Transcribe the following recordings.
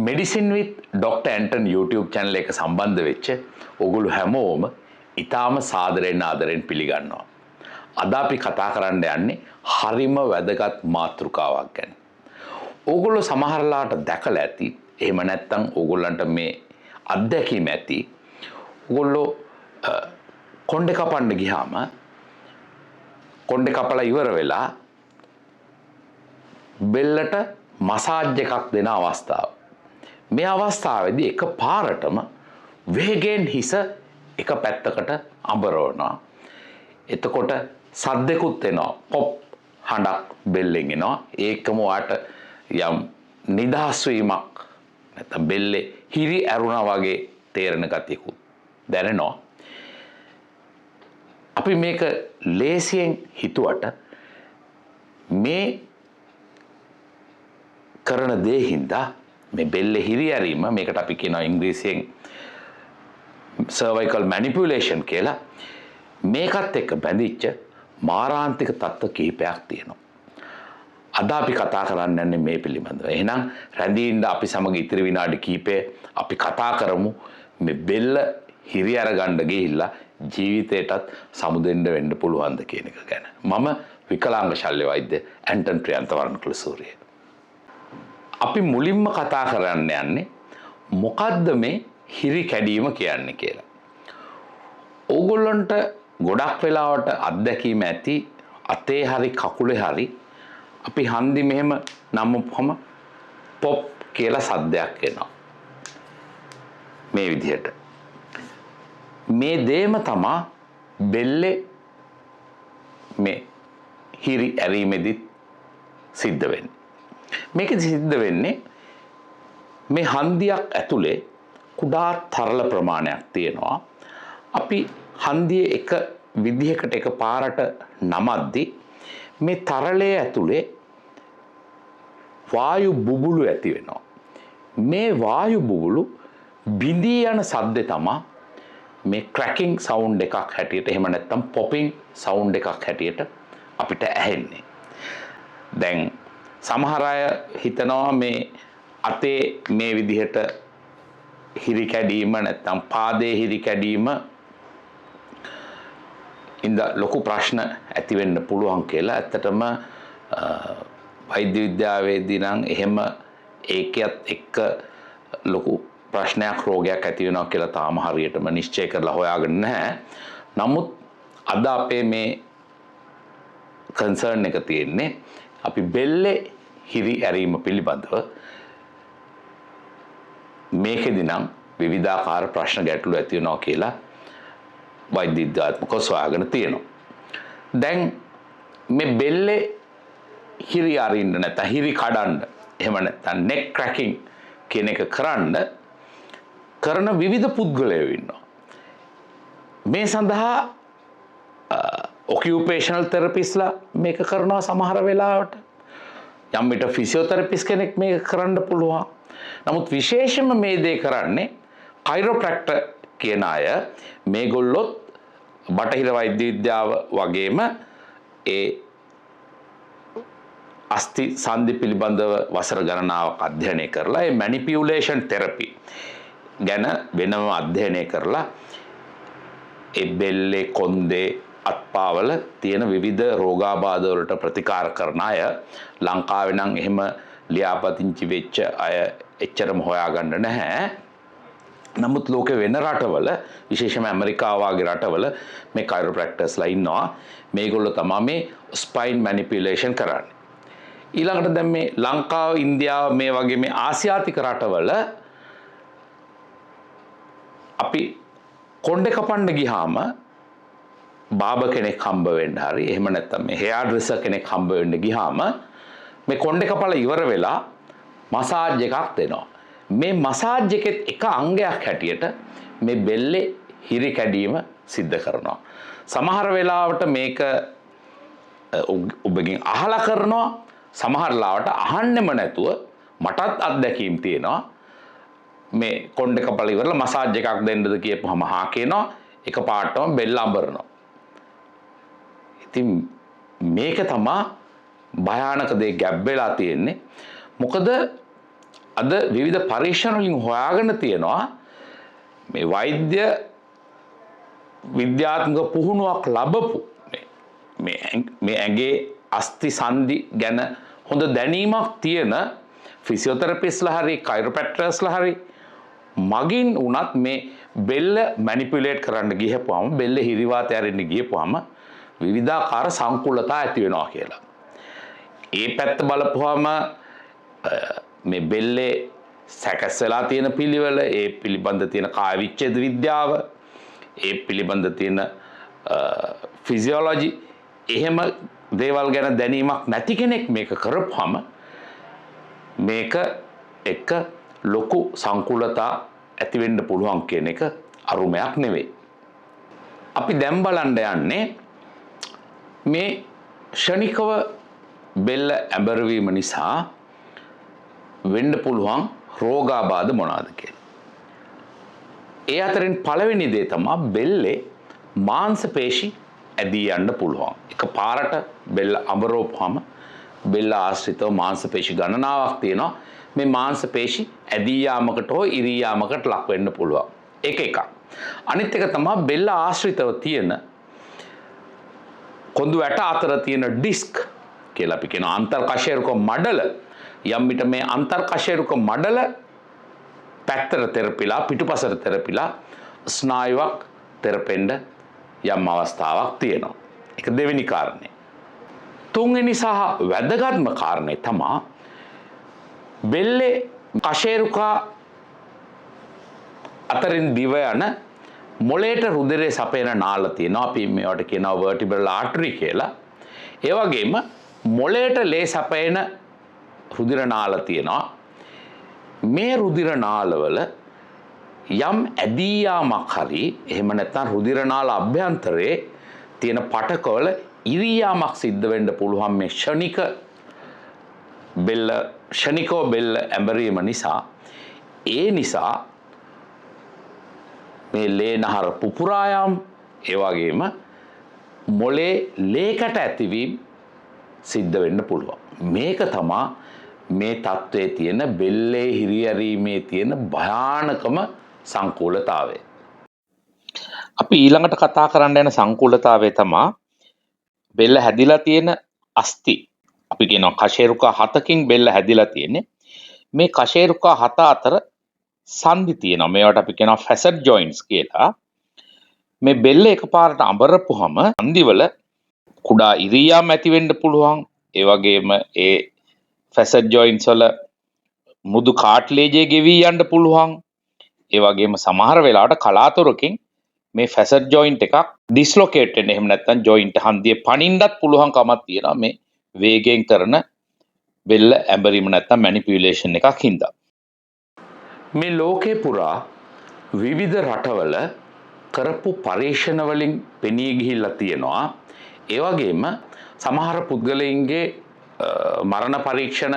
Medicine with doctor Anton YouTube channel එක සම්බන්ධ වෙච්ච ඔගොල්ලෝ හැමෝම ඊටාම සාදරයෙන් ආදරෙන් පිළිගන්නවා. අද අපි කතා කරන්න යන්නේ හරිම වැදගත් මාතෘකාවක් ගැන. ඕගොල්ලෝ සමහරලාට දැකලා ඇති. එහෙම නැත්නම් ඕගොල්ලන්ට මේ අත්දැකීම ඇති. ඕගොල්ලෝ කොණ්ඩේ කපන්න ගියාම කොණ්ඩේ කපලා ඉවර වෙලා බෙල්ලට මසාජ් එකක් දෙන අවස්ථාව. මේ අවස්ථාවේදී එක පාරටම වේගෙන් හිස එක පැත්තකට අඹරවනවා. එතකොට සද්දෙකුත් එනවා. පොප් හඬක් බෙල්ලෙන් එනවා. ඒකම වාට යම් නිදහස් වීමක් නැත්නම් බෙල්ලේ හිරි ඇරුණා වගේ තේරෙන ගතියකුත් දැනෙනවා. අපි මේක ලේසියෙන් හිතුවට මේ කරන දේ හින්දා මේ බෙල්ලේ හිරි ඇරීම මේකට අපි කියනවා ඉංග්‍රීසියෙන් cervical manipulation කියලා. මේකත් එක්ක බැඳිච්ච මාරාන්තික තත්ත්ව කිහිපයක් තියෙනවා. අද අපි කතා කරන්න යන්නේ මේ පිළිබඳව. එහෙනම් රැඳී ඉන්න අපි සමග ඉතිරි විනාඩි කිහිපය අපි කතා කරමු මේ බෙල්ල හිරි අරගන්න ගිහිල්ලා ජීවිතේටත් සමුදෙන්න වෙන්න පුළුවන්ද කියන එක ගැන. මම විකලාංග ශල්‍ය වෛද්‍ය ඇන්ටන් ප්‍රියන්ත වර්ණකුල සූරිය. අපි මුලින්ම කතා කරන්න යන්නේ මොකද්ද මේ හිරි කැඩීම කියන්නේ කියලා. ඕගොල්ලන්ට ගොඩක් වෙලාවට අත්දැකීම ඇති අතේ හරි කකුලේ හරි අපි හන්දි මෙහෙම නම්මුවම පොප් කියලා සද්දයක් එනවා. මේ විදිහට. මේ දේම තමා බෙල්ලේ මේ හිරි ඇරීමේදී සිද්ධ වෙන්නේ. මේක සිද්ධ වෙන්නේ මේ හන්දියක් ඇතුලේ කුඩා තරල ප්‍රමාණයක් තියෙනවා. අපි හන්දියේ එක විදිහකට එක පාරට නමද්දී මේ තරලයේ ඇතුලේ වායු බුබුලු ඇති වෙනවා. මේ වායු බුබුලු බිඳී යන සද්දේ තමයි මේ ක්‍රැකින් සවුන්ඩ් එකක් හැටියට එහෙම නැත්නම් පොපින් සවුන්ඩ් එකක් හැටියට අපිට ඇහෙන්නේ. දැන් සමහර අය හිතනවා මේ අතේ මේ විදිහට හිරි කැඩීම නැත්නම් පාදයේ හිරි කැඩීම ඉඳ ලොකු ප්‍රශ්න ඇති වෙන්න පුළුවන් කියලා. ඇත්තටම වෛද්‍ය විද්‍යාවේදී නම් එහෙම ඒකයත් එක්ක ලොකු ප්‍රශ්නයක් රෝගයක් ඇති වෙනවා කියලා තාම හරියටම නිශ්චය කරලා හොයාගන්න නැහැ. නමුත් අද අපේ මේ කන්සර්න් එක තියෙන්නේ අපි බෙල්ලේ හිරි ඇරීම පිළිබඳව. මේකෙදි නම් විවිධාකාර ප්‍රශ්න ගැටලු ඇති වෙනවා කියලා වෛද්‍ය විද්‍යාත්මකව සොයාගෙන තියෙනවා. දැන් මේ බෙල්ලේ හිරි අරින්න නැත්නම් හිරි කඩන්න එහෙම නැත්නම් neck cracking කියන එක කරන විවිධ පුද්ගලයෝ ඉන්නවා. මේ සඳහා occupational therapistලා මේක කරනවා සමහර වෙලාවට. යම් විට physiotherapist කෙනෙක් මේක කරන්න පුළුවන්. නමුත් විශේෂයෙන්ම මේ දේ කරන්නේ chiropractor කියන අය. මේගොල්ලොත් බටහිර වෛද්‍ය විද්‍යාව වගේම ඒ අස්ථි සංධි පිළිබඳව වසර ගණනාවක් අධ්‍යයනය කරලා ඒ manipulation therapy ගැන වෙනම අධ්‍යයනය කරලා ඒ බෙල්ලේ කොන්දේ අත්පාවල තියෙන විවිධ රෝගාබාධ වලට ප්‍රතිකාර කරන අය ලංකාවේ නම් එහෙම ලියාපදිංචි වෙච්ච අය එච්චරම හොයාගන්න නැහැ. නමුත් ලෝකේ වෙන රටවල විශේෂයෙන්ම ඇමරිකාව වගේ රටවල මේ chiropractorsලා ඉන්නවා. මේගොල්ලෝ තමයි මේ spine manipulation කරන්නේ. ඊළඟට දැන් මේ ලංකාව, ඉන්දියාව මේ වගේ මේ ආසියාතික රටවල අපි කොණ්ඩේ කපන්න ගියාම බාබ කෙනෙක් හම්බ වෙන්න හරි එහෙම නැත්නම් මේ හෙයාර් ඩ්‍රෙසර් කෙනෙක් හම්බ වෙන්න ගියාම මේ කොණ්ඩේ කපලා ඉවර වෙලා මසාජ් එකක් දෙනවා. මේ මසාජ් එකෙත් එක අංගයක් හැටියට මේ බෙල්ලේ හිරි කැඩීම සිද්ධ කරනවා. සමහර වෙලාවට මේක ඔබගෙන් අහලා කරනවා. සමහර ලාවට අහන්නෙම නැතුව මටත් අත්දැකීම් තියෙනවා. මේ කොණ්ඩේ කපලා ඉවරලා මසාජ් එකක් දෙන්නද කියපුවම හා කියනවා. එක පාටම බෙල්ල අඹරනවා. ඉතින් මේක තමයි භයානක දේ ගැබ් වෙලා තියෙන්නේ. මොකද අද විවිධ පරීක්ෂණ වලින් හොයාගෙන තියෙනවා මේ වෛද්‍ය විද්‍යාත්මක පුහුණුවක් ලැබපු මේ ඇඟේ අස්ථි සංදි ගැන හොඳ දැනීමක් තියෙන ෆිසියෝതെරපිස්ලා හරි කයිරොප්‍රැක්ටර්ස්ලා හරි මගින් උනත් මේ බෙල්ල මැනිපියුලේට් කරන්න ගියපුවම බෙල්ල හිරිවාතය අරින්න ගියපුවම විවිධාකාර සංකූලතා ඇති වෙනවා කියලා. ඒ පැත්ත බලපුවම මේ බෙල්ලේ සැකස් වෙලා තියෙන පිළිවෙල, ඒ පිළිබඳ තියෙන කාය විච්ඡේද විද්‍යාව, ඒ පිළිබඳ තියෙන ෆිසියොලොජි, එහෙම දේවල් ගැන දැනීමක් නැති කෙනෙක් මේක කරපුවම මේක එක ලොකු සංකූලතා ඇති වෙන්න පුළුවන් කියන එක අරුමයක් නෙවෙයි. අපි දැන් බලන්න යන්නේ මේ ෂණිකව බෙල්ල ඇඹරවීම නිසා වෙන්න පුළුවන් රෝගාබාධ මොනවාද කියලා. ඒ අතරින් පළවෙනි දේ තමයි බෙල්ලේ මාංශ පේශි ඇදී යන්න පුළුවන්. එක පාරට බෙල්ල අඹරවපුවම බෙල්ල ආශ්‍රිතව මාංශ පේශි ගණනාවක් තියෙනවා. මේ මාංශ පේශි ඇදී යාමකට හෝ ඉරී යාමකට ලක් වෙන්න පුළුවන්. ඒක එකක්. අනිත් එක තමයි බෙල්ල ආශ්‍රිතව තියෙන කොඳු ඇට අතර තියෙන ඩිස්ක් කියලා අපි කියනවා අන්තර්කශේරුක මඩල. යම් විට මේ අන්තර්කශේරුක මඩල පැත්තට තෙරපිලා පිටුපසට තෙරපිලා ස්නායුවක් තෙරපෙන්න යම් අවස්ථාවක් තියෙනවා. ඒක දෙවෙනි කාරණේ. තුන්වෙනි සහ වැදගත්ම කාරණේ තමයි බෙල්ලේ කශේරුකා අතරින් දිව යන මොළයට රුධිරය සපයන නාල තියෙනවා. අපි මේවට කියනවා vertebral artery කියලා. ඒ වගේම මොළයට ලේ සපයන රුධිර නාල තියෙනවා. මේ රුධිර නාලවල යම් ඇදී යාමක් හරි එහෙම නැත්නම් රුධිර නාල අභ්‍යන්තරයේ තියෙන පටකවල ඉරී යාමක් සිද්ධ වෙන්න පුළුවන් මේ ෂණිකව බෙල්ල ඇඹරීම නිසා. ඒ නිසා මේ ලේ නහර පුපුරා යාම, ඒ වගේම මොළේ ලේකට ඇතිවීම සිද්ධ වෙන්න පුළුවන්. මේක තමයි මේ තත්ත්වයේ තියෙන බෙල්ලේ හිරියැරීමේ තියෙන භයානකම සංකූලතාවය. අපි ඊළඟට කතා කරන්න යන සංකූලතාවය තමයි බෙල්ල හැදිලා තියෙන අස්ථි. අපි කියනවා කශේරුකා 7කින් බෙල්ල හැදිලා තියෙන්නේ. මේ කශේරුකා 7 අතර සංදි තියෙනවා. මේවට අපි කියනවා ෆැසට් ජොයින්ට්ස් කියලා. මේ බෙල්ල එකපාරට අඹරපුවම සංදිවල කුඩා ඉරියාම් ඇති වෙන්න පුළුවන්. ඒ වගේම ඒ ෆැසට් ජොයින්ට්ස් වල මුදු කාට්ලේජය ගෙවී යන්න පුළුවන්. ඒ වගේම සමහර වෙලාවට කලාතුරකින් මේ ෆැසට් ජොයින්ට් එකක් ඩිස්ලොකේට් වෙන්න, එහෙම නැත්නම් ජොයින්ට් හන්දිය පනින්නත් පුළුවන් කමක් තියෙනවා මේ වේගයෙන් කරන බෙල්ල ඇඹරීම නැත්නම් මැනිපියුලේෂන් එකක් හින්දා. මේ ලෝකේ පුරා විවිධ රටවල කරපු පරීක්ෂණ වලින් පෙනී ගිහිල්ලා තියෙනවා. ඒ වගේම සමහර පුද්ගලයින්ගේ මරණ පරීක්ෂණ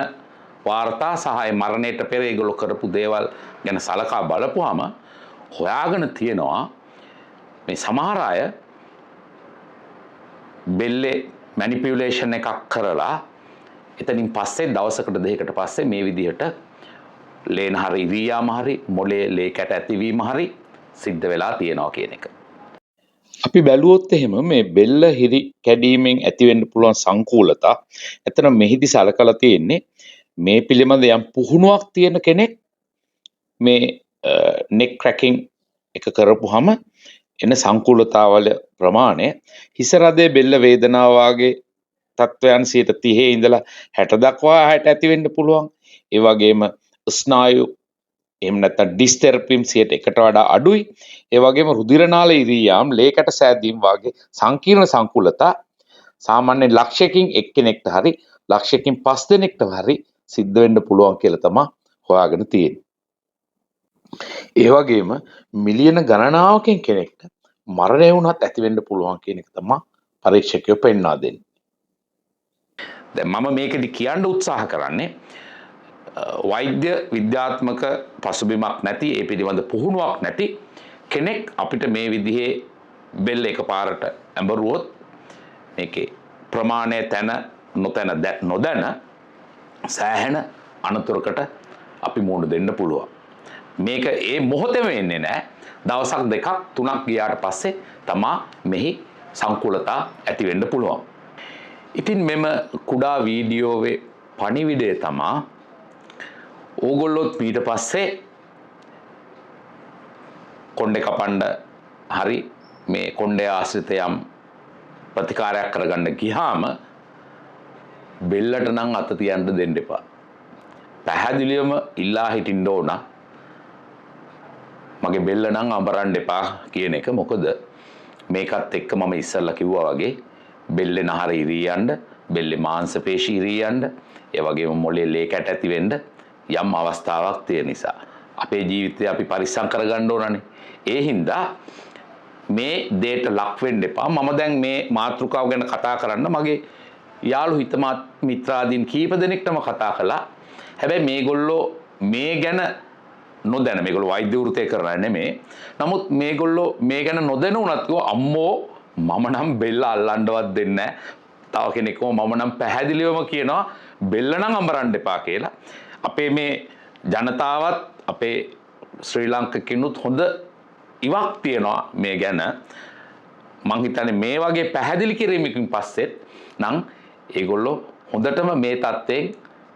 වාර්තා සහ මරණයට පෙර ඒගොල්ලෝ කරපු දේවල් ගැන සලකා බලපුවාම හොයාගෙන තියෙනවා මේ සමහර අය බෙල්ලේ මැනිපියුලේෂන් එකක් කරලා එතනින් පස්සේ දවසකට දෙකකට පස්සේ මේ විදිහට ලේන හරි ඉරියාම හරි මොළේ ලේ කැට ඇතිවීම හරි සිද්ධ වෙලා තියෙනවා කියන එක. අපි බැලුවොත් එහෙම මේ බෙල්ල හිරි කැඩීමෙන් ඇති වෙන්න පුළුවන් සංකූලතා එතන මෙහිදී සලකලා තියෙන්නේ මේ පිළිබඳ යම් පුහුණුවක් තියෙන කෙනෙක් මේ නෙක් ක්‍රැකින් එක කරපුවාම එන සංකූලතාවල ප්‍රමාණය හිස රදේ බෙල්ල වේදනාව වාගේ තත්වයන් 30 ඉඳලා 60 දක්වා ඇති වෙන්න පුළුවන්. ඒ වගේම ස්නායු එහෙම නැත්නම් ඩිස්තෙරපිම් 100ට වඩා අඩුයි. ඒ වගේම රුධිර නාල ඉරියාම් ලේකට සෑදීම් වාගේ සංකීර්ණ සංකූලතා සාමාන්‍ය ලක්ෂයකින් එක්කෙනෙක්ට හරි ලක්ෂයකින් 5 දෙනෙක්ට හරි සිද්ධ වෙන්න පුළුවන් කියලා තමයි හොයාගෙන තියෙන්නේ. ඒ වගේම මිලියන ගණනාවකින් කෙනෙක්ට මරණය වුණත් ඇති වෙන්න පුළුවන් කියන එක තමයි පරීක්ෂකයෝ පෙන්වා දෙන්නේ. දැන් මම මේකෙදි කියන්න උත්සාහ කරන්නේ වෛද්‍ය විද්‍යාත්මක පසුබිමක් නැති, ඒ පිළිබඳ පුහුණුවක් නැති කෙනෙක් අපිට මේ විදිහේ බෙල්ල එකපාරට ඇඹරුවොත් මේකේ ප්‍රමාණය තැන නොතැන නොදැන සෑහෙන අනතුරකට අපි මුහුණ දෙන්න පුළුවන්. මේක ඒ මොහොතේම එන්නේ නැහැ. දවසක් දෙකක් තුනක් ගියාට පස්සේ තමා මෙහි සංකූලතා ඇති වෙන්න පුළුවන්. ඉතින් මෙම කුඩා වීඩියෝවේ පණිවිඩය තමා ඕගොල්ලොත් ඊට පස්සේ කොණ්ඩේ කපන්න හරි මේ කොණ්ඩේ ආශ්‍රිත යම් ප්‍රතිකාරයක් කරගන්න ගියාම බෙල්ලට නම් අත තියන්න දෙන්න එපා. පැහැදිලිවම ඉල්ලා හිටින්න ඕන මගේ බෙල්ල නම් අඹරන්න එපා කියන එක. මොකද මේකත් එක්ක මම ඉස්සල්ලා කිව්වා වගේ බෙල්ලේ නහර ඉරී යන්න, බෙල්ලේ මාංශ පේශි ඉරී යන්න, ඒ වගේම මොළේ ලේ කැට ඇති වෙන්න යම් අවස්ථාවක් තියෙන නිසා අපේ ජීවිතය අපි පරිස්සම් කරගන්න ඕනනේ. ඒ හින්දා මේ දෙයට ලක් වෙන්න එපා. මම දැන් මේ මාතෘකාව ගැන කතා කරන්න මගේ යාළු හිතමාත් මිත්‍රාදීන් කීප දෙනෙක්ටම කතා කළා. හැබැයි මේගොල්ලෝ මේ ගැන නොදැන, මේගොල්ලෝ වෛද්‍ය වෘත්තය කරන්නේ නෙමෙයි. නමුත් මේගොල්ලෝ මේ ගැන නොදැන උනත් කිව්වා අම්මෝ මම නම් බෙල්ල අල්ලන්නවත් දෙන්නේ නැහැ. තව කෙනෙක්ව මම නම් පැහැදිලිවම කියනවා බෙල්ල නම් අඹරන්න එපා කියලා. අපේ මේ ජනතාවත් අපේ ශ්‍රී ලාංකිකයිනුත් හොඳ ඉවක් තියනවා මේ ගැන. මං හිතන්නේ මේ වගේ පැහැදිලි කිරීමකින් පස්සෙත් නම් ඒගොල්ලෝ හොඳටම මේ තත්ත්වයෙන්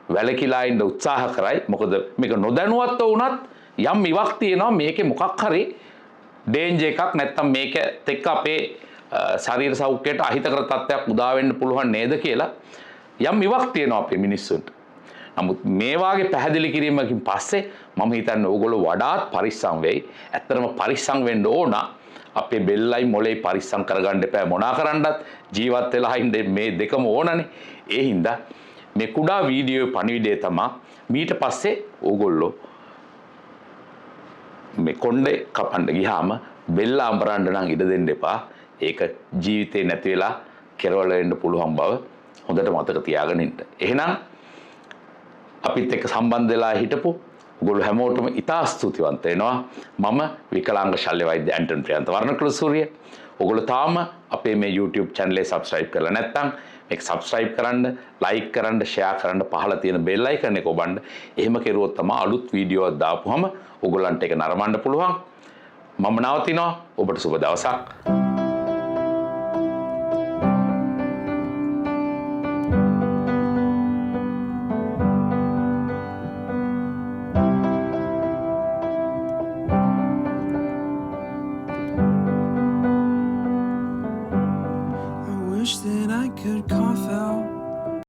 වැළකීලා ඉන්න උත්සාහ කරයි. මොකද මේක නොදැනුවත්ව වුණත් යම් ඉවක් තියෙනවා මේකේ මොකක් හරි ඩේන්ජර් එකක් නැත්තම් මේකත් එක්ක අපේ ශරීර සෞඛ්‍යයට අහිතකර තත්ත්වයක් උදා වෙන්න පුළුවන් නේද කියලා යම් ඉවක් තියෙනවා අපේ මිනිස්සුන්ට. නමුත් මේ වාගේ පැහැදිලි කිරීමකින් පස්සේ මම හිතන්නේ ඕගොල්ලෝ වඩාත් පරිස්සම් වෙයි. ඇත්තටම පරිස්සම් වෙන්න ඕන. අපේ බෙල්ලයි මොළේ පරිස්සම් කරගන්න එපා. මොනා කරන්නත් ජීවත් වෙලා ඉන්න මේ දෙකම ඕනනේ. ඒ හින්දා මේ කුඩා වීඩියෝ පණිවිඩය තමයි මීට පස්සේ ඕගොල්ලෝ මේ කොණ්ඩේ කපන්න ගියාම බෙල්ල අඹරන්න නම් ඉඩ දෙන්න එපා. ඒක ජීවිතේ නැති වෙලා කෙරවල වෙන්න පුළුවන් බව හොඳට මතක තියාගෙන ඉන්න. එහෙනම් අපිත් එක්ක සම්බන්ධ වෙලා හිටපු ඔයගොල්ලෝ හැමෝටම ඉතා ස්තුතිවන්ත වෙනවා. මම විකලාංග ශල්‍ය වෛද්‍ය ඇන්ටන් ප්‍රියන්ත වර්ණකුල සූරිය. ඔයගොල්ලෝ තාම අපේ මේ YouTube channel එක subscribe කරලා නැත්නම් මේක subscribe කරන්න, like කරන්න, share කරන්න, පහළ තියෙන bell icon එක ඔබන්න. එහෙම කෙරුවොත් තමයි අලුත් වීඩියෝ එකක් දාපුවම ඔයගොල්ලන්ට ඒක නරඹන්න පුළුවන්. මම නවතිනවා. ඔබට සුබ දවසක්.